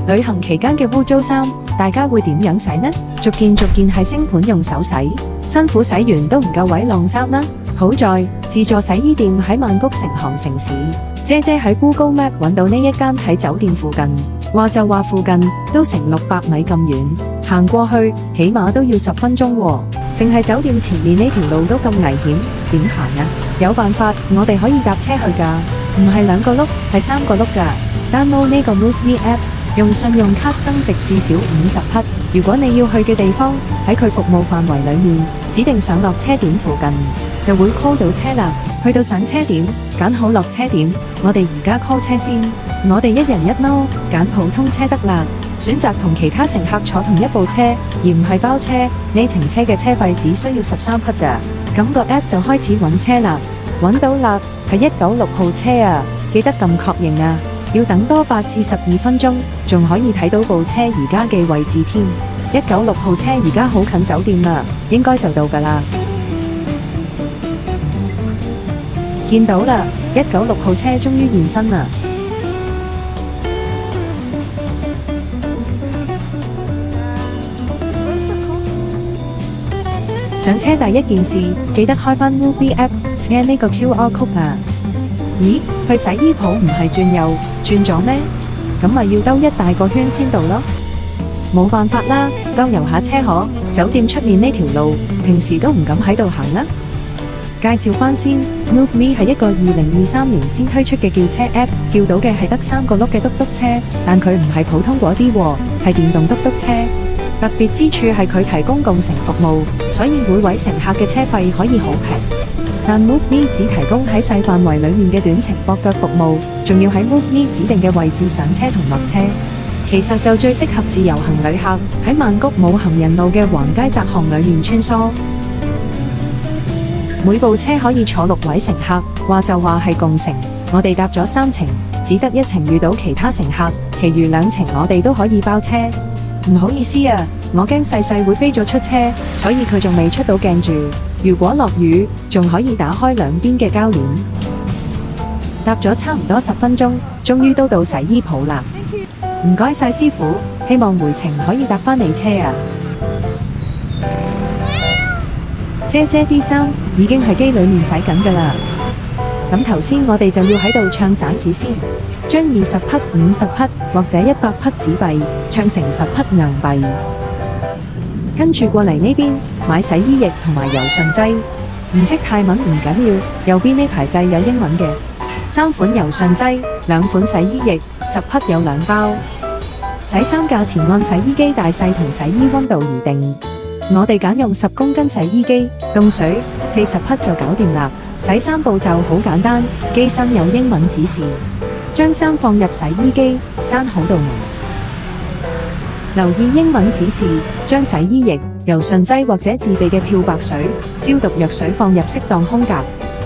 旅行期間嘅污糟衫，大家會點樣洗呢？逐件係星盤用手洗，辛苦洗完都唔夠位晾衫啦。好在自助洗衣店喺曼谷成行成市，姐姐喺 Google Map 揾到呢一間喺酒店附近，話就話附近都成600米咁遠，行過去起碼都要10分鐘喎。淨係酒店前面呢條路都咁危險，點行啊？有辦法，我哋可以搭車去㗎，唔係2個轆，係3個轆㗎。Download 呢個 MoveMe App，用信用卡增值至少50匹。如果你要去嘅地方喺佢服務範圍裡面，指定上落車點附近，就會 call 到車啦。去到上車點，揀好落車點，我哋而家 call 車先。我哋一人一貓，揀普通車得啦。選擇同其他乘客坐同一部車，而唔係包車。呢程車嘅車費只需要13匹咋。咁個 app 就開始揾車啦。揾到啦，係196號車啊！記得撳確認啊！要等多8至12分鐘，仲可以睇到部車而家嘅位置添。196號車而家好近酒店啦，應該就到㗎啦。見到啦，196號車終於現身啦。上車第一件事，記得開返 MoveMe App scan 呢個 QR code 啊！咦，去洗衣鋪唔係轉右轉左咩？咁咪要兜一大個圈先到咯。冇辦法啦，兜遊下車河。酒店出面呢條路，平時都唔敢喺度行啦。介紹返先 ，MoveMe 係一個2023年先推出嘅叫車 App， 叫到嘅係得3個轆嘅嘟嘟車，但佢唔係普通嗰啲喎，係電動嘟嘟車。特別之處係佢提供共乘服務，所以每位乘客嘅車費可以好平。但 MoveMe 只提供喺細範圍裡面嘅短程駁腳服務，仲要喺 MoveMe 指定嘅位置上車同落車。其實就最適合自由行旅客喺曼谷冇行人路嘅橫街窄巷裡面穿梭。每部車可以坐6位乘客，話就話係共乘。我哋搭咗3程，只得1程遇到其他乘客，其餘2程我哋都可以包車。唔好意思啊，我驚細會飛咗出車，所以佢仲未出到鏡住。如果落雨，仲可以打開兩邊嘅膠鏈。搭咗差唔多10分鐘，終於都到洗衣鋪啦。唔該晒師傅，希望回程可以搭返你車啊。姐啲衫已經喺機裏面洗緊㗎啦。咁頭先我哋就要喺度唱散紙先，將20匹、50匹或者100匹紙幣唱成10匹硬幣。跟住過嚟呢邊買洗衣液同埋柔順劑，唔識泰文唔緊要，右邊呢排掣有英文嘅。3款柔順劑，2款洗衣液，10匹有2包。洗衫價錢按洗衣機大細同洗衣溫度而定。我哋揀用10公斤洗衣機，凍水40匹就搞掂啦。洗衫步驟好簡單，機身有英文指示，將衫放入洗衣機，閂好道門。留意英文指示，將洗衣液、柔順劑或者自備嘅漂白水、消毒藥水放入適當空格，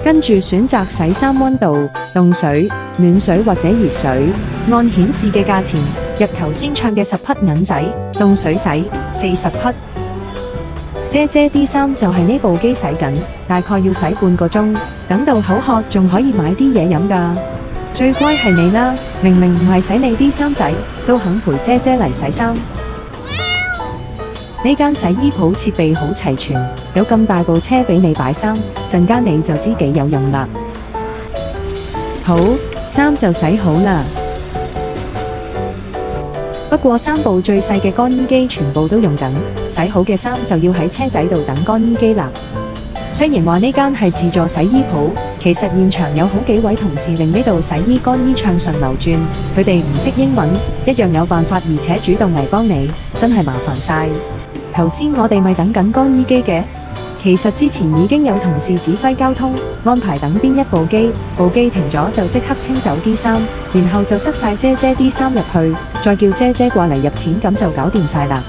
跟住選擇洗衫溫度，凍水、暖水或者熱水，按顯示嘅價錢入頭先唱嘅10匹銀仔，凍水洗40匹。姐啲衫就係呢部機洗緊，大概要洗半個鐘，等到口渴仲可以買啲嘢飲㗎。最乖係你啦，明明唔係洗你啲衫仔，都肯陪姐嚟洗衫。呢間洗衣鋪設備好齊全，有咁大部車俾你擺衫，陣間你就知幾有用啦。好，衫就洗好啦。不過3部最細嘅乾衣機全部都用緊，洗好嘅衫就要喺車仔度等乾衣機啦。雖然話呢間係自助洗衣鋪，其實現場有好幾位同事令呢度洗衣乾衣暢順流轉，佢哋唔識英文，一樣有辦法，而且主動嚟幫你，真係麻煩晒。頭先我哋咪等緊乾衣機嘅，其實之前已經有同事指揮交通，安排等邊一部機，部機停咗就即刻清走啲衫，然後就塞晒姐啲衫入去，再叫姐過嚟入錢，咁就搞掂晒啦。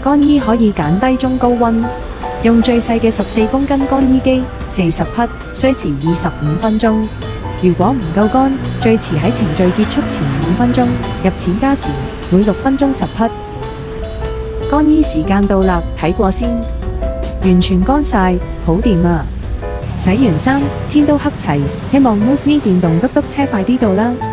乾衣可以揀低中高溫，用最細嘅14公斤乾衣機40匹，需時25分鐘。如果唔夠乾，最遲喺程序結束前5分鐘，入錢加時，每6分鐘10匹。乾衣時間到啦，睇過先，完全乾晒，好掂啊！洗完衫，天都黑齊，希望 MoveMe 電動嘟嘟車快啲到啦〜